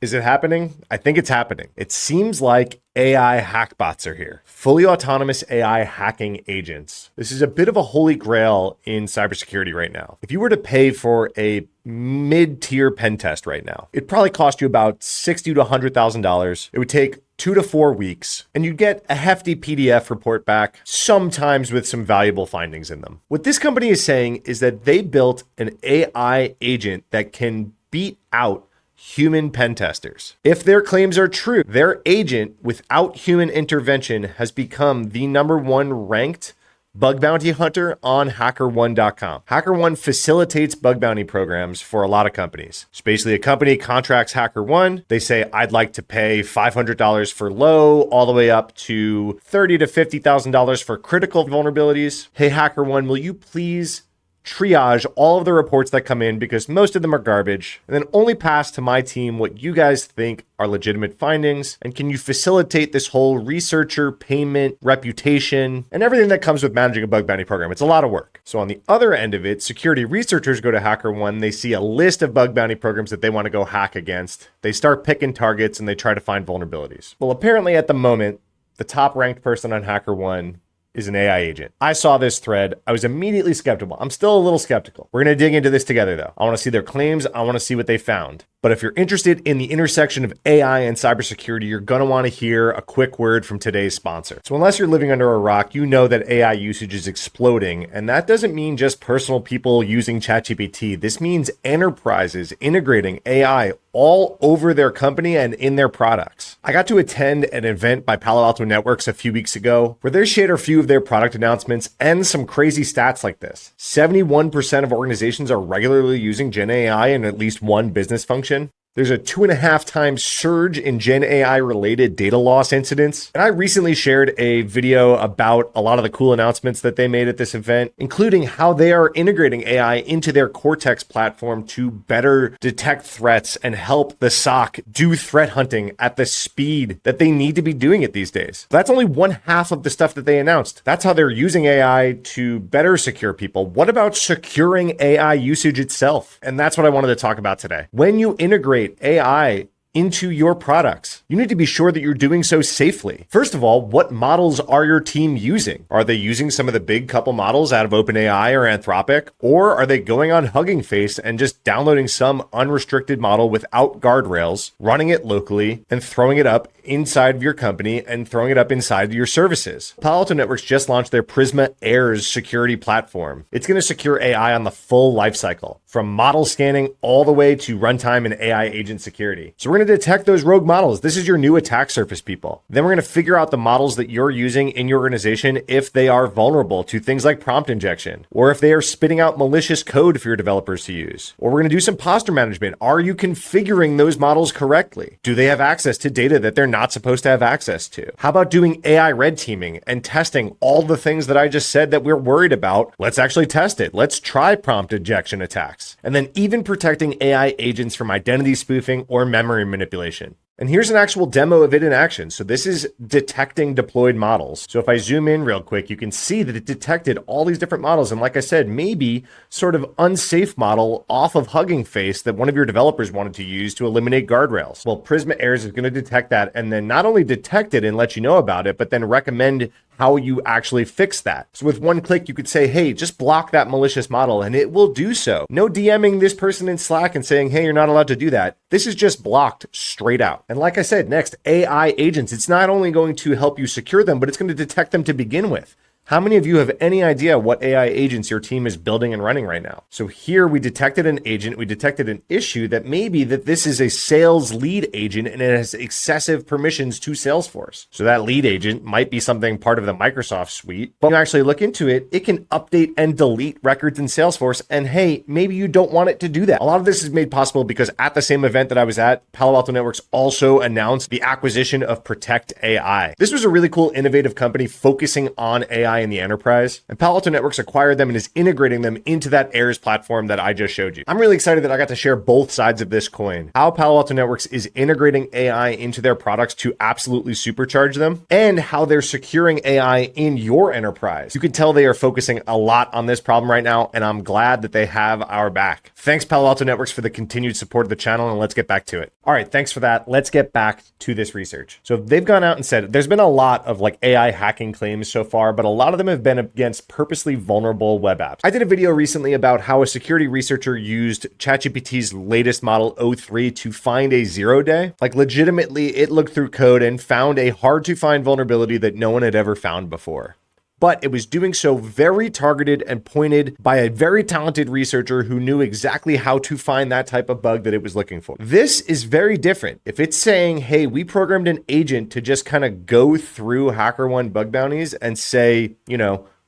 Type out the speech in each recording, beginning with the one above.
Is it happening? I think it's happening. It seems like AI hackbots are here. Fully autonomous AI hacking agents. This is a bit of a holy grail in cybersecurity right now. If you were to pay for a mid-tier pen test right now, it'd probably cost you about $60,000 to $100,000. It would take 2 to 4 weeks, and you'd get a hefty PDF report back, sometimes with some valuable findings in them. What this company is saying is that they built an AI agent that can beat out human pen testers. If their claims are true, their agent without human intervention has become the #1 ranked bug bounty hunter on HackerOne.com. HackerOne facilitates bug bounty programs for a lot of companies. So basically a company contracts HackerOne. They say, I'd like to pay $500 for low, all the way up to $30,000 to $50,000 for critical vulnerabilities. Hey, HackerOne, will you please triage all of the reports that come in, because most of them are garbage, and then only pass to my team what you guys think are legitimate findings? And can you facilitate this whole researcher, payment, reputation, and everything that comes with managing a bug bounty program? It's a lot of work. So on the other end of it, security researchers go to HackerOne, they see a list of bug bounty programs that they want to go hack against. They start picking targets and they try to find vulnerabilities. Well, apparently at the moment, the top ranked person on HackerOne is an AI agent. I saw this thread. I was immediately skeptical. I'm still a little skeptical. We're going to dig into this together though. I want to see their claims. I want to see what they found. But if you're interested in the intersection of AI and cybersecurity, you're going to want to hear a quick word from today's sponsor. So unless you're living under a rock, you know that AI usage is exploding. And that doesn't mean just personal people using ChatGPT. This means enterprises integrating AI all over their company and in their products. I got to attend an event by Palo Alto Networks a few weeks ago where they shared a few of their product announcements and some crazy stats like this. 71% of organizations are regularly using Gen AI in at least one business function. There's a 2.5 times surge in Gen AI related data loss incidents. And I recently shared a video about a lot of the cool announcements that they made at this event, including how they are integrating AI into their Cortex platform to better detect threats and help the SOC do threat hunting at the speed that they need to be doing it these days. That's only 1/2 of the stuff that they announced. That's how they're using AI to better secure people. What about securing AI usage itself? And that's what I wanted to talk about today. When you integrate AI into your products, you need to be sure that you're doing so safely. First of all, what models are your team using? Are they using some of the big couple models out of OpenAI or Anthropic? Or are they going on Hugging Face and just downloading some unrestricted model without guardrails, running it locally, and throwing it up inside of your company and throwing it up inside of your services? Palo Alto Networks just launched their Prisma AIRS security platform. It's going to secure AI on the full lifecycle, from model scanning all the way to runtime and AI agent security. So we're going to detect those rogue models. This is your new attack surface, people. Then we're going to figure out the models that you're using in your organization if they are vulnerable to things like prompt injection, or if they are spitting out malicious code for your developers to use. Or we're going to do some posture management. Are you configuring those models correctly? Do they have access to data that they're not supposed to have access to? How about doing AI red teaming and testing all the things that I just said that we're worried about? Let's actually test it. Let's try prompt injection attacks. And then even protecting AI agents from identity spoofing or memory manipulation. And here's an actual demo of it in action. So this is detecting deployed models. So if I zoom in real quick, you can see that it detected all these different models. And like I said, maybe sort of unsafe model off of Hugging Face that one of your developers wanted to use to eliminate guardrails. Well, Prisma AIRS is going to detect that and then not only detect it and let you know about it, but then recommend how you actually fix that. So with one click, you could say, hey, just block that malicious model, and it will do so. No DMing this person in Slack and saying, hey, you're not allowed to do that. This is just blocked straight out. And like I said, next, AI agents. It's not only going to help you secure them, but it's going to detect them to begin with. How many of you have any idea what AI agents your team is building and running right now? So here we detected an agent, we detected an issue that maybe that this is a sales lead agent and it has excessive permissions to Salesforce. So that lead agent might be something part of the Microsoft suite, but when you actually look into it, it can update and delete records in Salesforce. And hey, maybe you don't want it to do that. A lot of this is made possible because at the same event that I was at, Palo Alto Networks also announced the acquisition of Protect AI. This was a really cool, innovative company focusing on AI AI in the enterprise. And Palo Alto Networks acquired them and is integrating them into that AIRS platform that I just showed you. I'm really excited that I got to share both sides of this coin. How Palo Alto Networks is integrating AI into their products to absolutely supercharge them, and how they're securing AI in your enterprise. You can tell they are focusing a lot on this problem right now, and I'm glad that they have our back. Thanks, Palo Alto Networks, for the continued support of the channel, and let's get back to it. All right, thanks for that. Let's get back to this research. So they've gone out and said there's been a lot of like AI hacking claims so far, but a lot of them have been against purposely vulnerable web apps. I did a video recently about how a security researcher used ChatGPT's latest model o3 to find a 0-day. Like legitimately, it looked through code and found a hard to find vulnerability that no one had ever found before. But it was doing so very targeted and pointed by a very talented researcher who knew exactly how to find that type of bug that it was looking for. This is very different. If it's saying, hey, we programmed an agent to just kind of go through HackerOne bug bounties and say,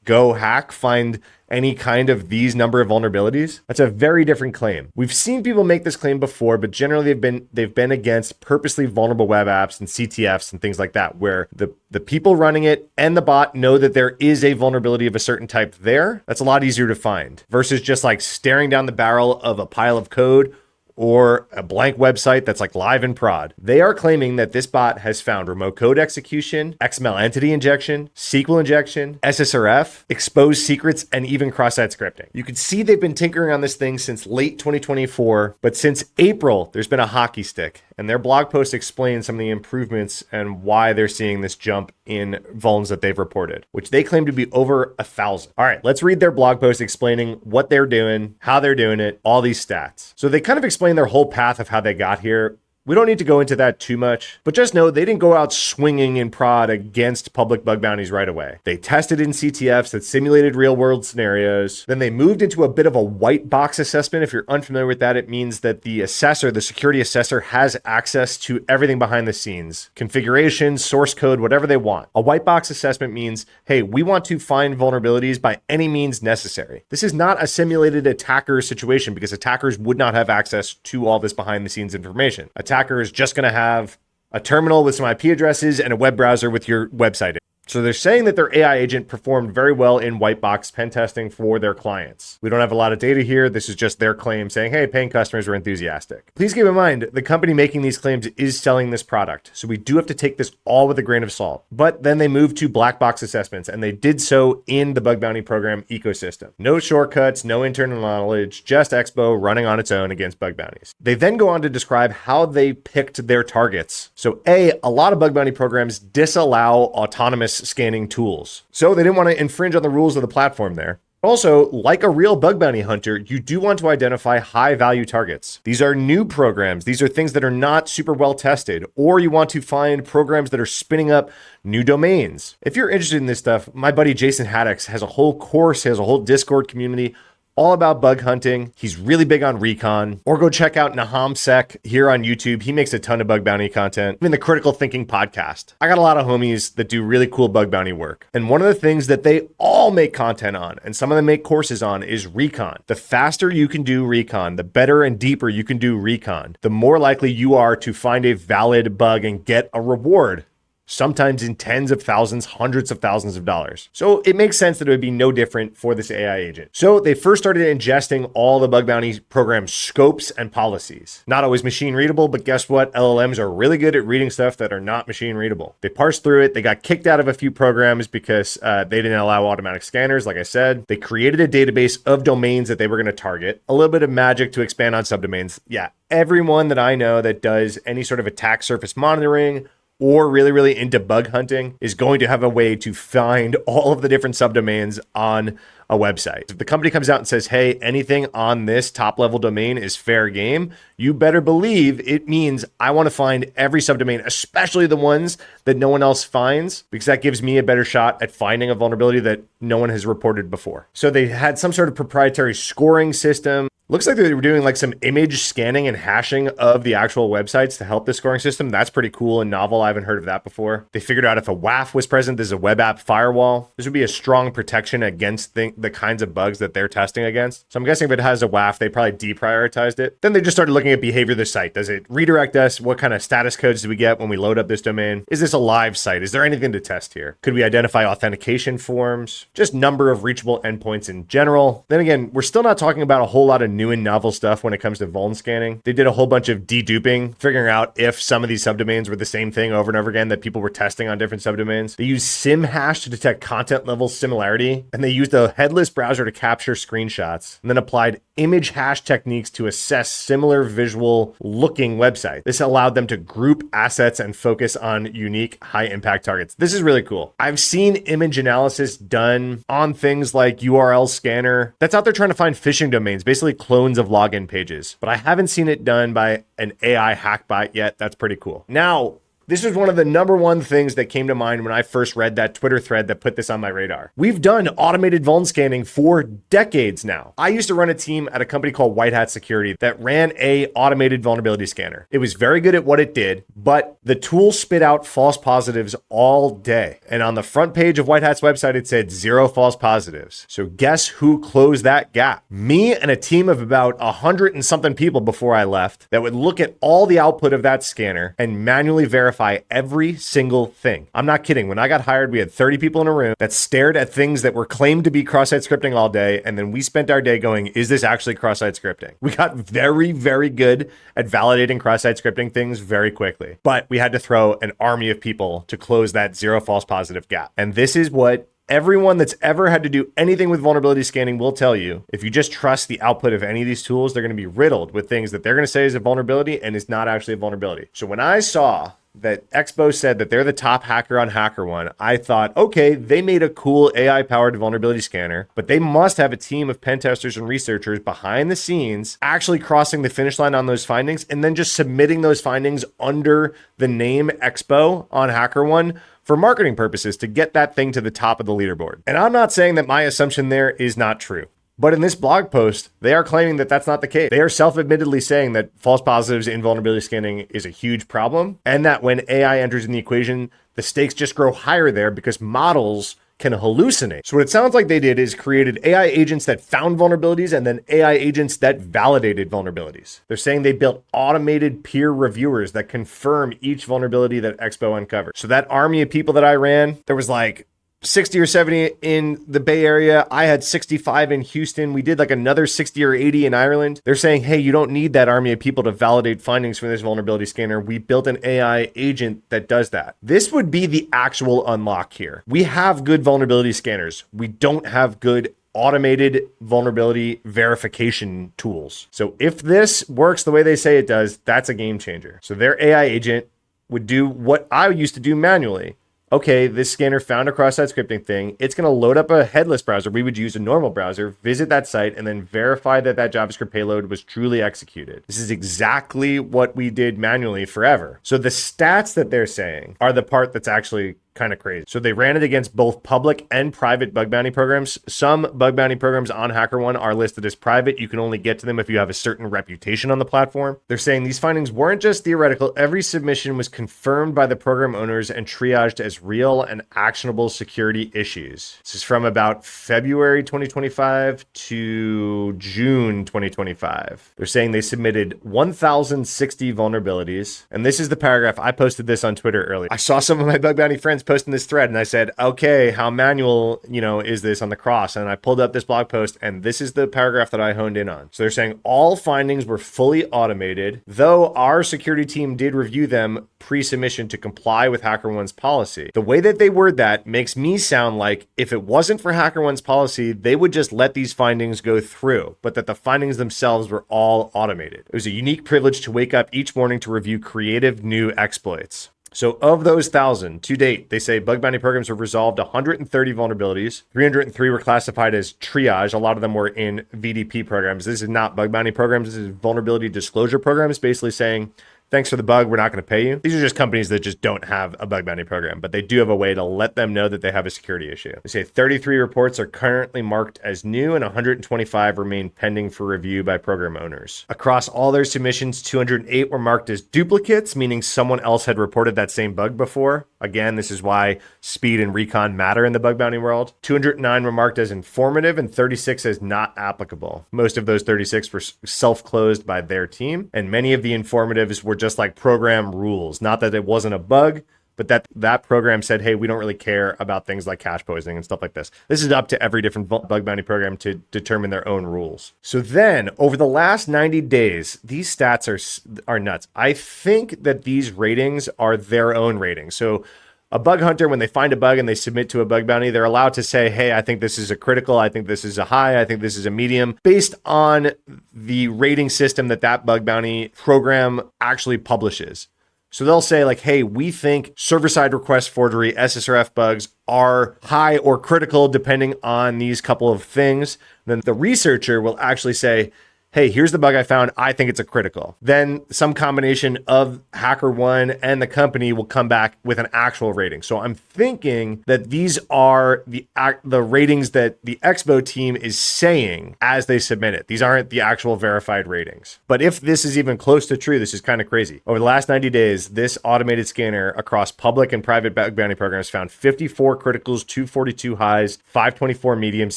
go hack, find any kind of these number of vulnerabilities, that's a very different claim. We've seen people make this claim before, but generally they've been against purposely vulnerable web apps and CTFs and things like that, where the people running it and the bot know that there is a vulnerability of a certain type there. That's a lot easier to find versus just like staring down the barrel of a pile of code or a blank website that's like live in prod. They are claiming that this bot has found remote code execution, XML entity injection, SQL injection, SSRF, exposed secrets, and even cross-site scripting. You can see they've been tinkering on this thing since late 2024, but since April, there's been a hockey stick. And their blog post explains some of the improvements and why they're seeing this jump in vulns that they've reported, which they claim to be over 1,000. All right, let's read their blog post explaining what they're doing, how they're doing it, all these stats. So they kind of explain their whole path of how they got here. We don't need to go into that too much, but just know they didn't go out swinging in prod against public bug bounties right away. They tested in CTFs that simulated real world scenarios. Then they moved into a bit of a white box assessment. If you're unfamiliar with that, it means that the assessor, the security assessor, has access to everything behind the scenes, configurations, source code, whatever they want. A white box assessment means, hey, we want to find vulnerabilities by any means necessary. This is not a simulated attacker situation because attackers would not have access to all this behind the scenes information. Attacker is just going to have a terminal with some IP addresses and a web browser with your website. So they're saying that their AI agent performed very well in white box pen testing for their clients. We don't have a lot of data here. This is just their claim saying, hey, paying customers were enthusiastic. Please keep in mind, the company making these claims is selling this product. So we do have to take this all with a grain of salt. But then they moved to black box assessments, and they did so in the bug bounty program ecosystem. No shortcuts, no internal knowledge, just Expo running on its own against bug bounties. They then go on to describe how they picked their targets. So a lot of bug bounty programs disallow autonomous scanning tools. So they didn't want to infringe on the rules of the platform there. Also, like a real bug bounty hunter, you do want to identify high value targets. These are new programs. These are things that are not super well tested, or you want to find programs that are spinning up new domains. If you're interested in this stuff, my buddy Jason Haddix has a whole course, he has a whole Discord community all about bug hunting. He's really big on recon. Or go check out NahamSec here on YouTube. He makes a ton of bug bounty content. Even the Critical Thinking podcast. I got a lot of homies that do really cool bug bounty work. And one of the things that they all make content on, and some of them make courses on, is recon. The faster you can do recon, the better and deeper you can do recon, the more likely you are to find a valid bug and get a reward. Sometimes in tens of thousands, hundreds of thousands of dollars. So it makes sense that it would be no different for this AI agent. So they first started ingesting all the bug bounty program scopes and policies. Not always machine readable, but guess what? LLMs are really good at reading stuff that are not machine readable. They parsed through it. They got kicked out of a few programs because they didn't allow automatic scanners, like I said. They created a database of domains that they were going to target. A little bit of magic to expand on subdomains. Yeah, everyone that I know that does any sort of attack surface monitoring or really into bug hunting is going to have a way to find all of the different subdomains on a website. If the company comes out and says, hey, anything on this top level domain is fair game, you better believe it means I want to find every subdomain, especially the ones that no one else finds, because that gives me a better shot at finding a vulnerability that no one has reported before. So they had some sort of proprietary scoring system. Looks like they were doing like some image scanning and hashing of the actual websites to help the scoring system. That's pretty cool and novel. I haven't heard of that before. They figured out if a WAF was present, there's a web app firewall. This would be a strong protection against the kinds of bugs that they're testing against. So I'm guessing if it has a WAF, they probably deprioritized it. Then they just started looking at behavior of the site. Does it redirect us? What kind of status codes do we get when we load up this domain? Is this a live site? Is there anything to test here? Could we identify authentication forms? Just number of reachable endpoints in general. Then again, we're still not talking about a whole lot of new and novel stuff when it comes to vuln scanning. They did a whole bunch of deduping, figuring out if some of these subdomains were the same thing over and over again that people were testing on different subdomains. They used SimHash to detect content level similarity, and they used a headless browser to capture screenshots, and then applied image hash techniques to assess similar visual looking websites. This allowed them to group assets and focus on unique high impact targets. This is really cool. I've seen image analysis done on things like URL scanner that's out there trying to find phishing domains, basically clones of login pages, but I haven't seen it done by an AI hackbot yet. That's pretty cool. Now, this was one of the number one things that came to mind when I first read that Twitter thread that put this on my radar. We've done automated vuln scanning for decades now. I used to run a team at a company called White Hat Security that ran a automated vulnerability scanner. It was very good at what it did, but the tool spit out false positives all day. And on the front page of White Hat's website, it said 0 false positives. So guess who closed that gap? Me and a team of about 100 and something people before I left that would look at all the output of that scanner and manually verify every single thing. I'm not kidding. When I got hired, we had 30 people in a room that stared at things that were claimed to be cross-site scripting all day. And then we spent our day going, is this actually cross-site scripting? We got very, very good at validating cross-site scripting things very quickly. But we had to throw an army of people to close that 0 false positive gap. And this is what everyone that's ever had to do anything with vulnerability scanning will tell you. If you just trust the output of any of these tools, they're going to be riddled with things that they're going to say is a vulnerability and is not actually a vulnerability. So when I saw that Expo said that they're the top hacker on HackerOne, I thought, okay, they made a cool AI-powered vulnerability scanner, but they must have a team of pen testers and researchers behind the scenes actually crossing the finish line on those findings and then just submitting those findings under the name Expo on HackerOne for marketing purposes to get that thing to the top of the leaderboard. And I'm not saying that my assumption there is not true. But in this blog post, they are claiming that that's not the case. They are self-admittedly saying that false positives in vulnerability scanning is a huge problem, and that when AI enters in the equation, the stakes just grow higher there because models can hallucinate. So what it sounds like they did is created AI agents that found vulnerabilities and then AI agents that validated vulnerabilities. They're saying they built automated peer reviewers that confirm each vulnerability that Expo uncovered. So that army of people that I ran, there was like 60 or 70 in the Bay Area. I had 65 in Houston. We did like another 60 or 80 in Ireland. They're saying, hey, you don't need that army of people to validate findings from this vulnerability scanner. We built an AI agent that does that. This would be the actual unlock here. We have good vulnerability scanners. We don't have good automated vulnerability verification tools. So if this works the way they say it does, that's a game changer. So their AI agent would do what I used to do manually. Okay, this scanner found a cross-site scripting thing. It's going to load up a headless browser. We would use a normal browser, visit that site, and then verify that that JavaScript payload was truly executed. This is exactly what we did manually forever. So the stats that they're saying are the part that's actually kind of crazy. So they ran it against both public and private bug bounty programs. Some bug bounty programs on HackerOne are listed as private. You can only get to them if you have a certain reputation on the platform. They're saying these findings weren't just theoretical. Every submission was confirmed by the program owners and triaged as real and actionable security issues. This is from about February 2025 to June 2025. They're saying they submitted 1,060 vulnerabilities. And this is the paragraph. I posted this on Twitter earlier. I saw some of my bug bounty friends posting this thread and I said, okay, how manual, is this on the cross? And I pulled up this blog post and this is the paragraph that I honed in on. So they're saying all findings were fully automated, though our security team did review them pre-submission to comply with HackerOne's policy. The way that they word that makes me sound like if it wasn't for HackerOne's policy, they would just let these findings go through, but that the findings themselves were all automated. It was a unique privilege to wake up each morning to review creative new exploits. So of those 1,000 to date, they say bug bounty programs have resolved 130 vulnerabilities. 303 were classified as triage. A lot of them were in VDP programs. This is not bug bounty programs. This is vulnerability disclosure programs, basically saying thanks for the bug, we're not going to pay you. These are just companies that just don't have a bug bounty program, but they do have a way to let them know that they have a security issue. They say 33 reports are currently marked as new and 125 remain pending for review by program owners. Across all their submissions, 208 were marked as duplicates, meaning someone else had reported that same bug before. Again, this is why speed and recon matter in the bug bounty world. 209 were marked as informative and 36 as not applicable. Most of those 36 were self-closed by their team, and many of the informatives were just like program rules. Not that it wasn't a bug, but that program said, hey, we don't really care about things like cache poisoning and stuff like this. This is up to every different bug bounty program to determine their own rules. So then over the last 90 days, these stats are nuts. I think that these ratings are their own ratings. So a bug hunter, when they find a bug and they submit to a bug bounty, they're allowed to say, hey, I think this is a critical, I think this is a high, I think this is a medium, based on the rating system that bug bounty program actually publishes. So they'll say like, hey, we think server-side request forgery, SSRF bugs are high or critical depending on these couple of things. Then the researcher will actually say, hey, here's the bug I found. I think it's a critical. Then some combination of HackerOne and the company will come back with an actual rating. So I'm thinking that these are the ratings that the Expo team is saying as they submit it. These aren't the actual verified ratings. But if this is even close to true, this is kind of crazy. Over the last 90 days, this automated scanner across public and private bug bounty programs found 54 criticals, 242 highs, 524 mediums,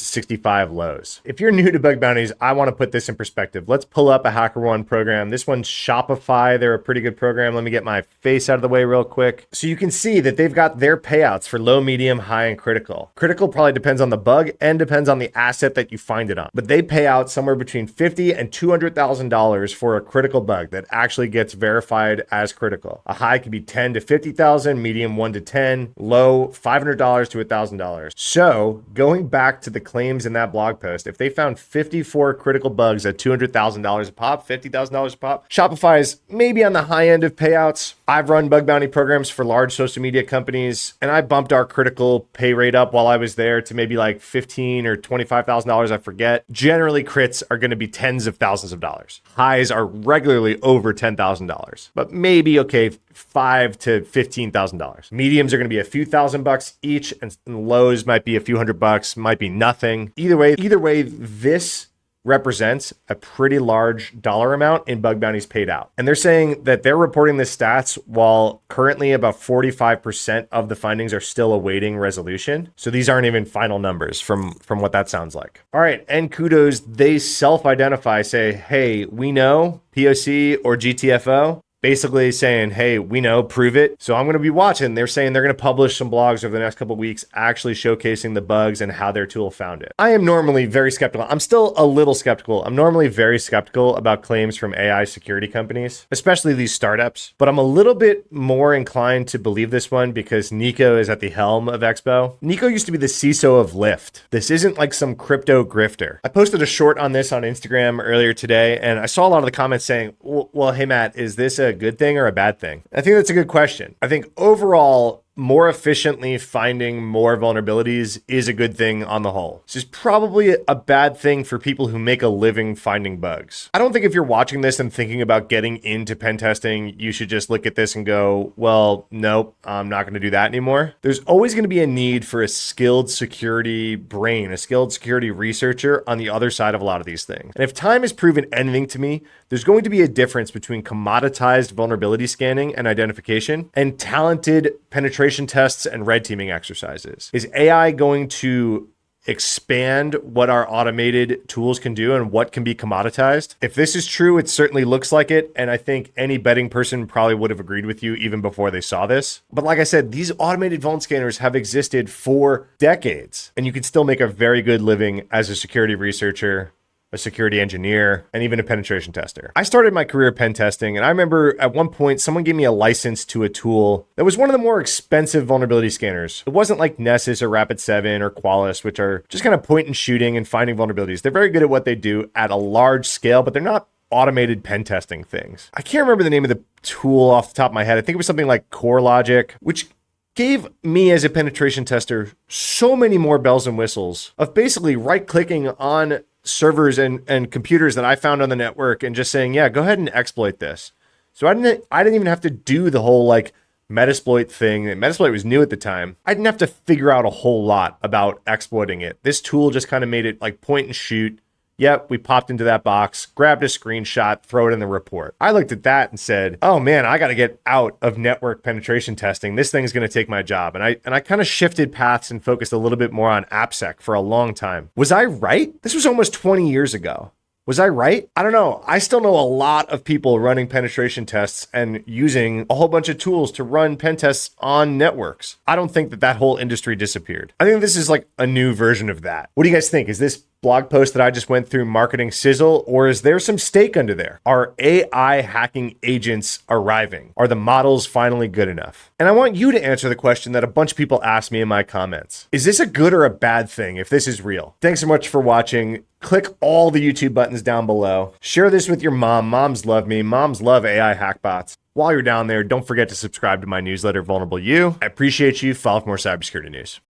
65 lows. If you're new to bug bounties, I want to put this in perspective. Let's pull up a HackerOne program. This one's Shopify. They're a pretty good program. Let me get my face out of the way real quick. So you can see that they've got their payouts for low, medium, high, and critical. Critical probably depends on the bug and depends on the asset that you find it on. But they pay out somewhere between $50,000 and $200,000 for a critical bug that actually gets verified as critical. A high could be $10,000 to $50,000, medium $1,000 to $10,000, low $500 to $1,000. So going back to the claims in that blog post, if they found 54 critical bugs at $200,000 a pop, $50,000 a pop. Shopify is maybe on the high end of payouts. I've run bug bounty programs for large social media companies, and I bumped our critical pay rate up while I was there to maybe like $15,000 or $25,000, I forget. Generally, crits are going to be tens of thousands of dollars. Highs are regularly over $10,000, but maybe, okay, $5,000 to $15,000. Mediums are going to be a few $1,000 each, and lows might be a few $100, might be nothing. Either way, this represents a pretty large dollar amount in bug bounties paid out. And they're saying that they're reporting the stats while currently about 45% of the findings are still awaiting resolution. So these aren't even final numbers from what that sounds like. All right, and kudos, they self-identify, say, hey, we know POC or GTFO. Basically saying, hey, we know, prove it. So I'm going to be watching. They're saying they're going to publish some blogs over the next couple of weeks, actually showcasing the bugs and how their tool found it. I am normally very skeptical. I'm still a little skeptical. I'm normally very skeptical about claims from AI security companies, especially these startups. But I'm a little bit more inclined to believe this one because Nico is at the helm of Expo. Nico used to be the CISO of Lyft. This isn't like some crypto grifter. I posted a short on this on Instagram earlier today, and I saw a lot of the comments saying, well, hey, Matt, is this a good thing or a bad thing? I think that's a good question. I think overall, more efficiently finding more vulnerabilities is a good thing on the whole. This is probably a bad thing for people who make a living finding bugs. I don't think if you're watching this and thinking about getting into pen testing, you should just look at this and go, well, nope, I'm not going to do that anymore. There's always going to be a need for a skilled security brain, a skilled security researcher on the other side of a lot of these things. And if time has proven anything to me, there's going to be a difference between commoditized vulnerability scanning and identification and talented penetration tests and red teaming exercises. Is AI going to expand what our automated tools can do and what can be commoditized? If this is true, it certainly looks like it. And I think any betting person probably would have agreed with you even before they saw this. But like I said, these automated vuln scanners have existed for decades, and you can still make a very good living as a security researcher, a security engineer, and even a penetration tester. I started my career pen testing, and I remember at one point, someone gave me a license to a tool that was one of the more expensive vulnerability scanners. It wasn't like Nessus or Rapid7 or Qualys, which are just kind of point and shooting and finding vulnerabilities. They're very good at what they do at a large scale, but they're not automated pen testing things. I can't remember the name of the tool off the top of my head. I think it was something like CoreLogic, which gave me as a penetration tester so many more bells and whistles of basically right-clicking on servers and computers that I found on the network and just saying, yeah, go ahead and exploit this. So I didn't even have to do the whole like Metasploit thing. Metasploit was new at the time. I didn't have to figure out a whole lot about exploiting it. This tool just kind of made it like point and shoot. Yep, we popped into that box, grabbed a screenshot, throw it in the report. I looked at that and said, oh man, I got to get out of network penetration testing. This thing is going to take my job. And I kind of shifted paths and focused a little bit more on AppSec for a long time. Was I right? This was almost 20 years ago. Was I right? I don't know. I still know a lot of people running penetration tests and using a whole bunch of tools to run pen tests on networks. I don't think that whole industry disappeared. I think this is like a new version of that. What do you guys think? Is this blog post that I just went through marketing sizzle, or is there some stake under there? Are AI hacking agents arriving? Are the models finally good enough? And I want you to answer the question that a bunch of people asked me in my comments. Is this a good or a bad thing if this is real? Thanks so much for watching. Click all the YouTube buttons down below. Share this with your mom. Moms love me. Moms love AI hackbots. While you're down there, don't forget to subscribe to my newsletter, Vulnerable You. I appreciate you. Follow for more cybersecurity news.